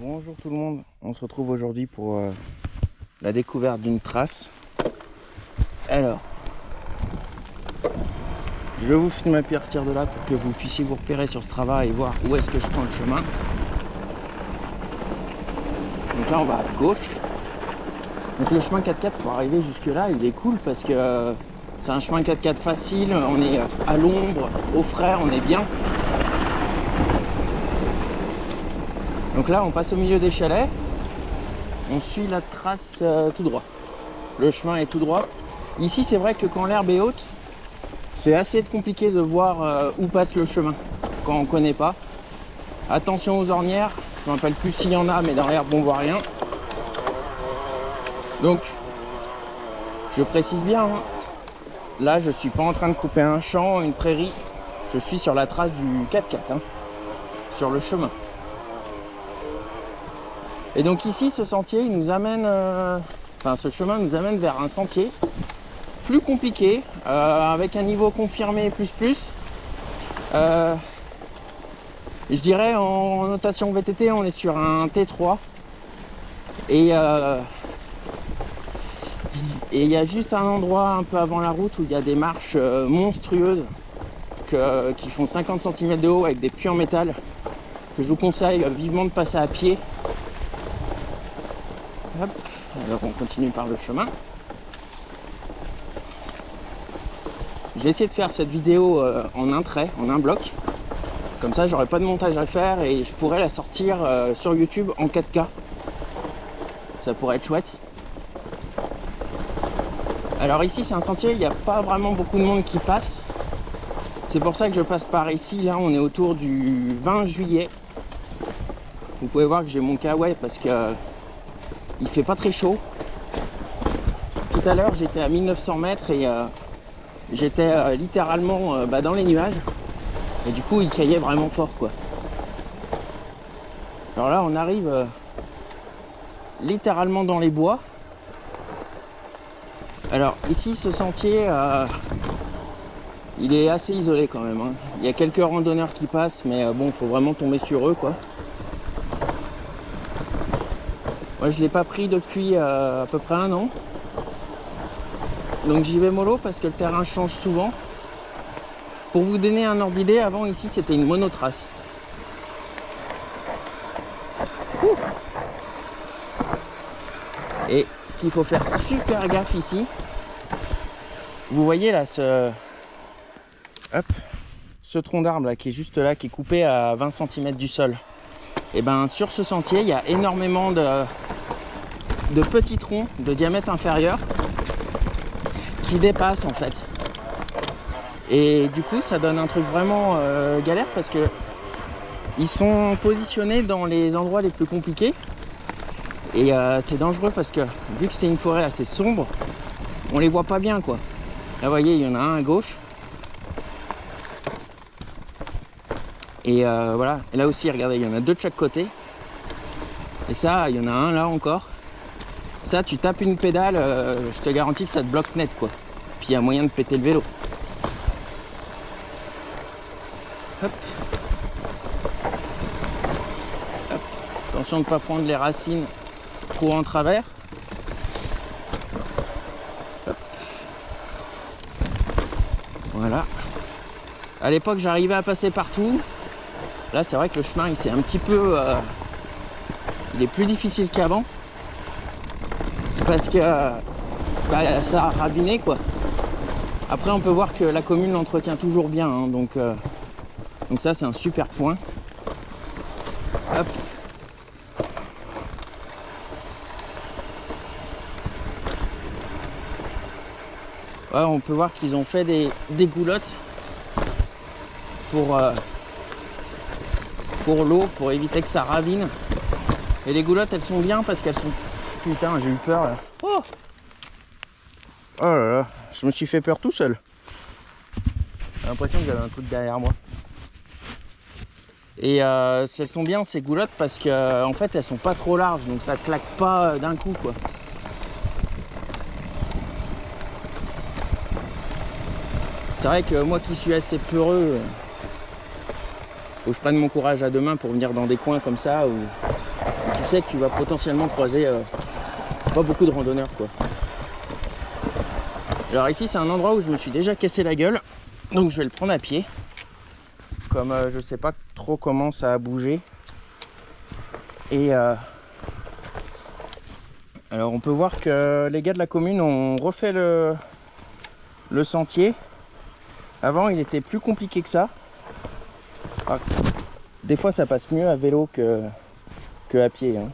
Bonjour tout le monde, on se retrouve aujourd'hui pour la découverte d'une trace. Alors, je vais vous filmer à partir de là pour que vous puissiez vous repérer sur ce travail et voir où est-ce que je prends le chemin. Donc là on va à gauche. Donc le chemin 4x4 pour arriver jusque là il est cool parce que c'est un chemin 4x4 facile, on est à l'ombre, au frais, on est bien. Donc là on passe au milieu des chalets, on suit la trace tout droit. Le chemin est tout droit. Ici c'est vrai que quand l'herbe est haute, c'est assez compliqué de voir où passe le chemin quand on ne connaît pas. Attention aux ornières, je ne me rappelle plus s'il y en a, mais dans l'herbe on voit rien. Donc je précise bien, hein, là je suis pas en train de couper un champ, une prairie, je suis sur la trace du 4x4, hein, sur le chemin. Et donc ici ce sentier il nous amène, ce chemin nous amène vers un sentier plus compliqué, avec un niveau confirmé plus. Je dirais en notation VTT on est sur un T3 et il y a juste un endroit un peu avant la route où il y a des marches monstrueuses qui font 50 cm de haut avec des puits en métal que je vous conseille vivement de passer à pied. Hop. Alors on continue par le chemin. J'ai essayé de faire cette vidéo en un trait, en un bloc. Comme ça j'aurai pas de montage à faire et je pourrais la sortir sur YouTube en 4K. Ça pourrait être chouette. Alors ici c'est un sentier, il n'y a pas vraiment beaucoup de monde qui passe. C'est pour ça que je passe par ici. Là on est autour du 20 juillet. Vous pouvez voir que j'ai mon kawaii parce que il fait pas très chaud. Tout à l'heure j'étais à 1900 mètres et j'étais littéralement dans les nuages. Et du coup il caillait vraiment fort quoi. Alors là on arrive littéralement dans les bois. Alors ici ce sentier il est assez isolé quand même, hein. Il y a quelques randonneurs qui passent mais bon faut vraiment tomber sur eux quoi. Moi je l'ai pas pris depuis à peu près un an. Donc j'y vais mollo parce que le terrain change souvent. Pour vous donner un ordre d'idée, avant ici c'était une monotrace. Et ce qu'il faut faire super gaffe ici, vous voyez là ce tronc d'arbre là qui est juste là, qui est coupé à 20 cm du sol. Et ben sur ce sentier il y a énormément de petits troncs de diamètre inférieur qui dépassent en fait. Et du coup ça donne un truc vraiment galère parce que ils sont positionnés dans les endroits les plus compliqués. Et c'est dangereux parce que vu que c'est une forêt assez sombre, on les voit pas bien quoi. Là vous voyez il y en a un à gauche. Et voilà, et là aussi regardez, il y en a deux de chaque côté. Et ça, il y en a un là encore. Ça tu tapes une pédale, je te garantis que ça te bloque net quoi. Puis il y a moyen de péter le vélo. Hop. Hop. Attention de ne pas prendre les racines trop en travers. Hop. Voilà. À l'époque j'arrivais à passer partout. Là c'est vrai que le chemin il s'est un petit peu il est plus difficile qu'avant parce que ça a rabiné quoi. Après on peut voir que la commune l'entretient toujours bien hein, donc ça c'est un super point. Hop. Ouais, on peut voir qu'ils ont fait des goulottes pour l'eau, pour éviter que ça ravine. Et les goulottes elles sont bien parce qu'elles sont... Putain j'ai eu peur là. Oh là là, je me suis fait peur tout seul. J'ai l'impression que j'avais un truc derrière moi. Et elles sont bien ces goulottes parce que en fait elles sont pas trop larges donc ça claque pas d'un coup quoi. C'est vrai que moi qui suis assez peureux, faut que je prenne mon courage à deux mains pour venir dans des coins comme ça où tu sais que tu vas potentiellement croiser pas beaucoup de randonneurs quoi. Alors ici c'est un endroit où je me suis déjà cassé la gueule, donc je vais le prendre à pied. Comme je sais pas trop comment ça a bougé. Et alors on peut voir que les gars de la commune ont refait le sentier. Avant il était plus compliqué que ça. Alors, des fois ça passe mieux à vélo que à pied. Hein.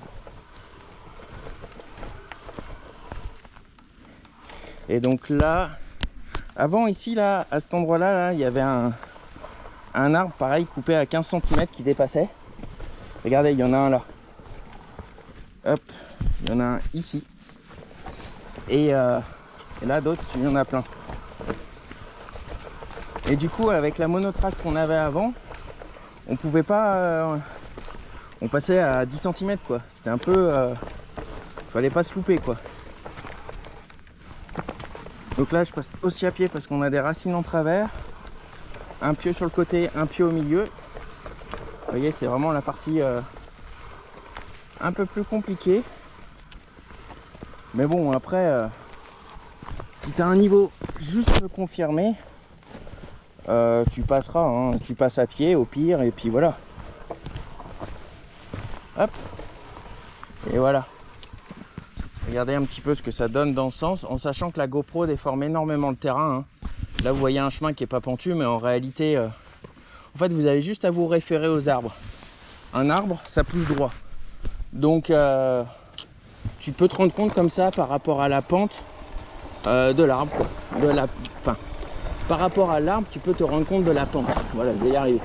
Et donc là, avant ici, là, à cet endroit-là, là, il y avait un arbre pareil coupé à 15 cm qui dépassait. Regardez, il y en a un là. Hop, il y en a un ici. Et là, d'autres, il y en a plein. Et du coup, avec la monotrace qu'on avait avant, on pouvait pas... on passait à 10 cm quoi. C'était un peu... fallait pas se louper quoi. Donc là je passe aussi à pied parce qu'on a des racines en travers. Un pieu sur le côté, un pieu au milieu. Vous voyez, c'est vraiment la partie un peu plus compliquée. Mais bon, après, si tu as un niveau juste confirmé, tu passeras, hein. Tu passes à pied au pire et puis voilà. Hop. Et voilà. Regardez un petit peu ce que ça donne dans ce sens, en sachant que la GoPro déforme énormément le terrain. Hein. Là vous voyez un chemin qui est pas pentu, mais en réalité, en fait vous avez juste à vous référer aux arbres. Un arbre, ça pousse droit. Donc tu peux te rendre compte comme ça par rapport à la pente de l'arbre. Enfin, par rapport à l'arbre, tu peux te rendre compte de la pente. Voilà, je vais y arriver.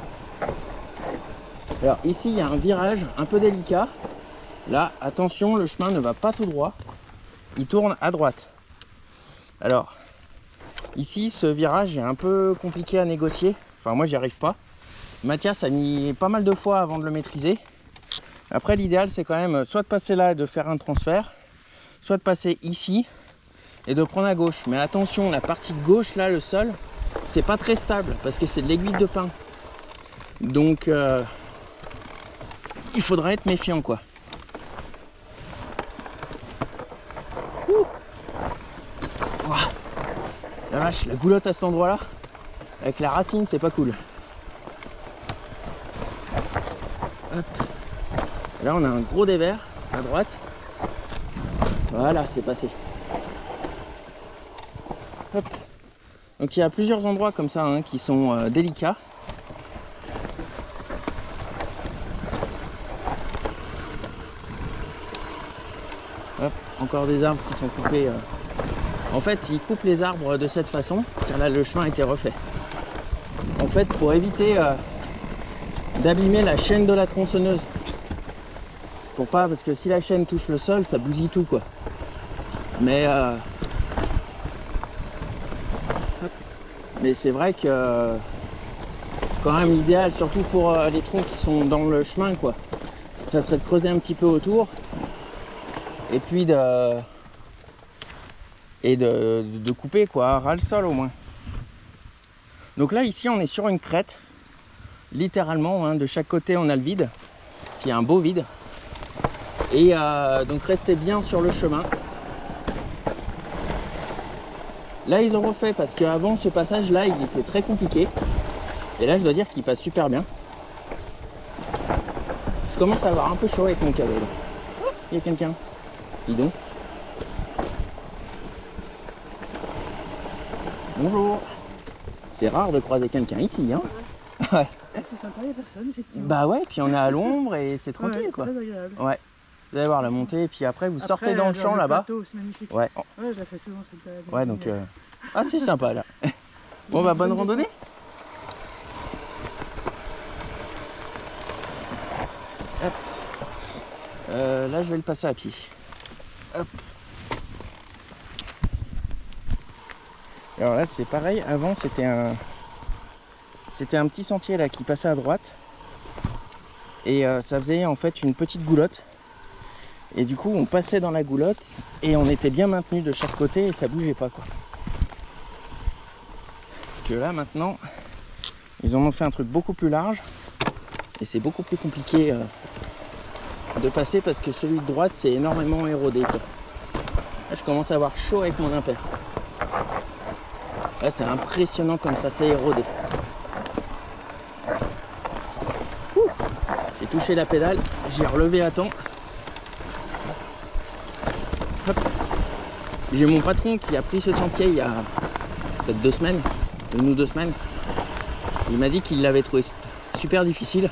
Alors ici, il y a un virage un peu délicat. Là, attention, le chemin ne va pas tout droit. Il tourne à droite. Alors, ici, ce virage est un peu compliqué à négocier. Enfin, moi, j'y arrive pas. Mathias a mis pas mal de fois avant de le maîtriser. Après, l'idéal, c'est quand même soit de passer là et de faire un transfert, soit de passer ici et de prendre à gauche. Mais attention, la partie de gauche, là, le sol, c'est pas très stable parce que c'est de l'aiguille de pin. Donc, il faudra être méfiant, quoi. La vache, la goulotte à cet endroit là, avec la racine, c'est pas cool. Hop. Là on a un gros dévers à droite. Voilà, c'est passé. Hop. Donc il y a plusieurs endroits comme ça hein, qui sont délicats. Hop, encore des arbres qui sont coupés. En fait, ils coupent les arbres de cette façon, car là le chemin a été refait. En fait, pour éviter d'abîmer la chaîne de la tronçonneuse. Pour pas, parce que si la chaîne touche le sol, ça bousille tout quoi. Mais c'est vrai que quand même l'idéal, surtout pour les troncs qui sont dans le chemin quoi, ça serait de creuser un petit peu autour et puis de couper quoi, ras le sol au moins. Donc là ici on est sur une crête, littéralement hein, de chaque côté on a le vide, puis un beau vide. Et donc restez bien sur le chemin. Là ils ont refait parce qu'avant ce passage là il était très compliqué. Et là je dois dire qu'il passe super bien. Je commence à avoir un peu chaud avec mon cadeau là. Oh, il y a quelqu'un. Dis donc. Bonjour. C'est rare de croiser quelqu'un ici, hein. Ouais. C'est sympa, il n'y a personne, effectivement. Bah ouais, puis on est à l'ombre et c'est tranquille ouais, quoi. Très agréable. Ouais. Vous allez voir la montée et puis après vous sortez dans le champ là-bas. C'est magnifique. Ouais. Ouais, je la fais souvent cette balade. Ouais, donc ah c'est sympa là. Bon bah bonne randonnée. Hop. Là je vais le passer à pied. Hop. Alors là c'est pareil, avant c'était un petit sentier là qui passait à droite et ça faisait en fait une petite goulotte et du coup on passait dans la goulotte et on était bien maintenu de chaque côté et ça bougeait pas quoi. Que là maintenant ils en ont fait un truc beaucoup plus large et c'est beaucoup plus compliqué de passer parce que celui de droite c'est énormément érodé quoi. Là je commence à avoir chaud avec mon impair. Là c'est impressionnant comme ça c'est érodé. J'ai touché la pédale, j'ai relevé à temps. Hop. J'ai mon patron qui a pris ce sentier il y a peut-être 2 semaines, 1 ou 2 semaines. Il m'a dit qu'il l'avait trouvé super difficile.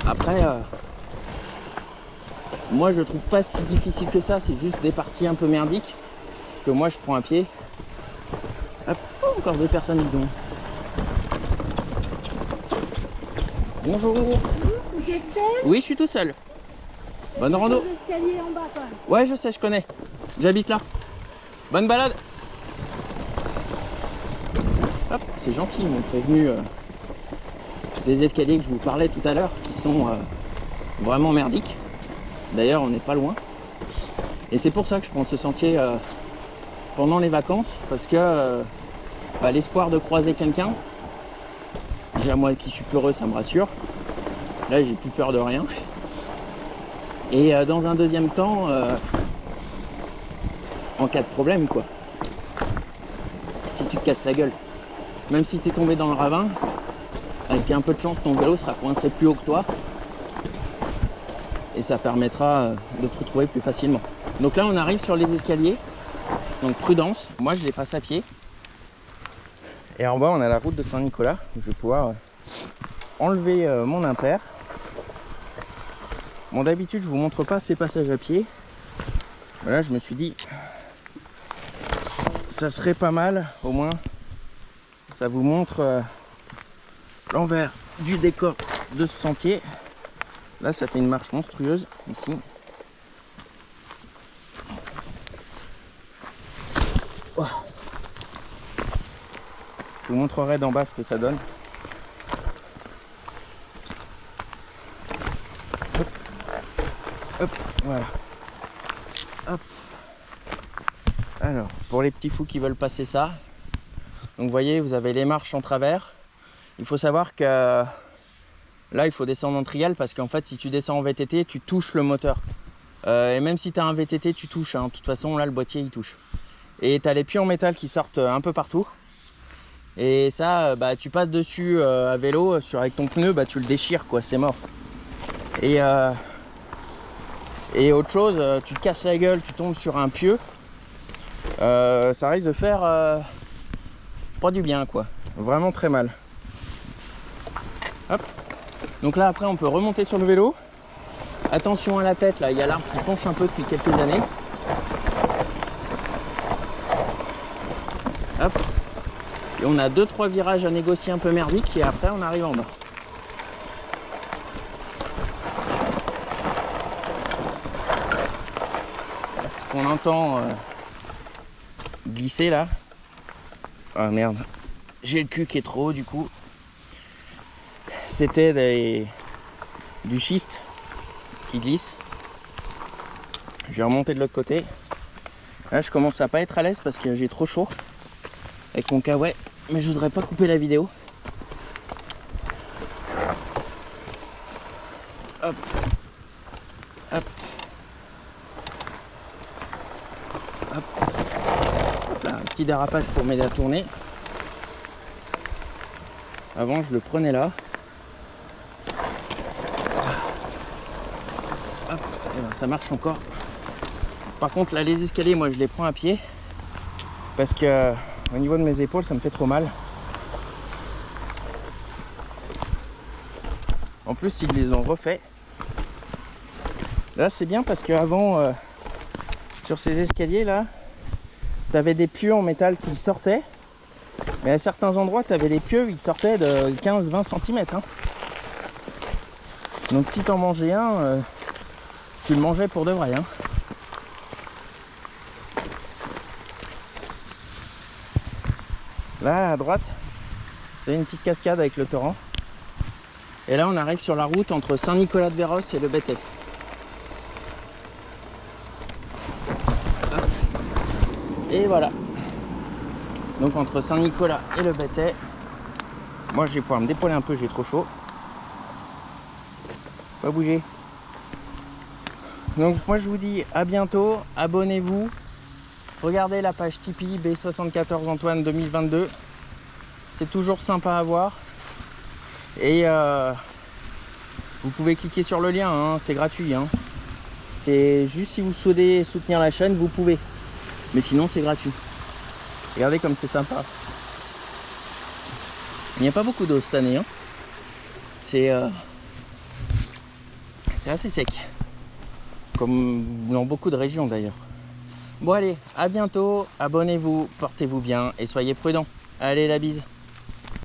Après, moi je trouve pas si difficile que ça, c'est juste des parties un peu merdiques que moi je prends à pied. Hop, oh, encore 2 personnes dedans. Bonjour. Vous êtes seul? Oui, je suis tout seul. Bonne rando. Les escaliers en bas quand même. Ouais, je sais, je connais. J'habite là. Bonne balade. Hop, c'est gentil, ils m'ont prévenu des escaliers que je vous parlais tout à l'heure qui sont vraiment merdiques. D'ailleurs, on n'est pas loin. Et c'est pour ça que je prends ce sentier pendant les vacances parce que l'espoir de croiser quelqu'un, déjà moi qui suis peureux, ça me rassure. Là, j'ai plus peur de rien. Et dans un deuxième temps, en cas de problème, quoi. Si tu te casses la gueule, même si tu es tombé dans le ravin, avec un peu de chance, ton vélo sera coincé plus haut que toi. Et ça permettra de te retrouver plus facilement. Donc là, on arrive sur les escaliers. Donc prudence, moi je les passe à pied. Et en bas, on a la route de Saint-Nicolas. Je vais pouvoir enlever mon impair. Bon, d'habitude, je vous montre pas ces passages à pied. Voilà, je me suis dit, ça serait pas mal, au moins, ça vous montre l'envers du décor de ce sentier. Là, ça fait une marche monstrueuse, ici. Oh. Je vous montrerai d'en bas ce que ça donne. Hop, voilà. Hop. Alors, pour les petits fous qui veulent passer ça, donc vous voyez, vous avez les marches en travers. Il faut savoir que là, il faut descendre en trial parce qu'en fait, si tu descends en VTT, tu touches le moteur. Et même si tu as un VTT, tu touches. Hein. De toute façon, là, le boîtier, il touche. Et tu as les pieux en métal qui sortent un peu partout. Et ça, tu passes dessus à vélo, avec ton pneu, tu le déchires, quoi, c'est mort. Et autre chose, tu te casses la gueule, tu tombes sur un pieu, ça risque de faire pas du bien, quoi. Vraiment très mal. Hop. Donc là, après, on peut remonter sur le vélo. Attention à la tête, là, il y a l'arbre qui penche un peu depuis quelques années. Hop. Et on a 2-3 virages à négocier un peu merdiques et après, on arrive en bas. On entend glisser là. Ah merde, j'ai le cul qui est trop haut du coup. C'était du schiste qui glisse. Je vais remonter de l'autre côté. Là je commence à pas être à l'aise parce que j'ai trop chaud avec mon kawaii, mais je voudrais pas couper la vidéo. Hop. Hop. Hop. Hop là, un petit dérapage pour m'aider à tourner. Avant je le prenais là. Hop, et ben, ça marche encore. Par contre là les escaliers moi je les prends à pied. Parce que au niveau de mes épaules ça me fait trop mal. En plus ils les ont refait. Là c'est bien parce qu'avant sur ces escaliers là tu avais des pieux en métal qui sortaient, mais à certains endroits tu avais les pieux, ils sortaient de 15-20 cm hein. Donc si tu en mangeais un, tu le mangeais pour de vrai hein. Là à droite il y a une petite cascade avec le torrent, et là on arrive sur la route entre Saint-Nicolas-de-Véros et le Bétet. Et voilà. Donc entre Saint-Nicolas et le Bétet, moi je vais pouvoir me dépauler un peu, j'ai trop chaud. Pas bouger. Donc moi je vous dis à bientôt, abonnez-vous. Regardez la page Tipeee B74 Antoine 2022. C'est toujours sympa à voir. Et vous pouvez cliquer sur le lien, hein, c'est gratuit. Hein. C'est juste si vous souhaitez soutenir la chaîne, vous pouvez. Mais sinon c'est gratuit. Regardez comme c'est sympa. Il n'y a pas beaucoup d'eau cette année. Hein. C'est assez sec. Comme dans beaucoup de régions d'ailleurs. Bon allez, à bientôt, abonnez-vous, portez-vous bien et soyez prudents. Allez, la bise.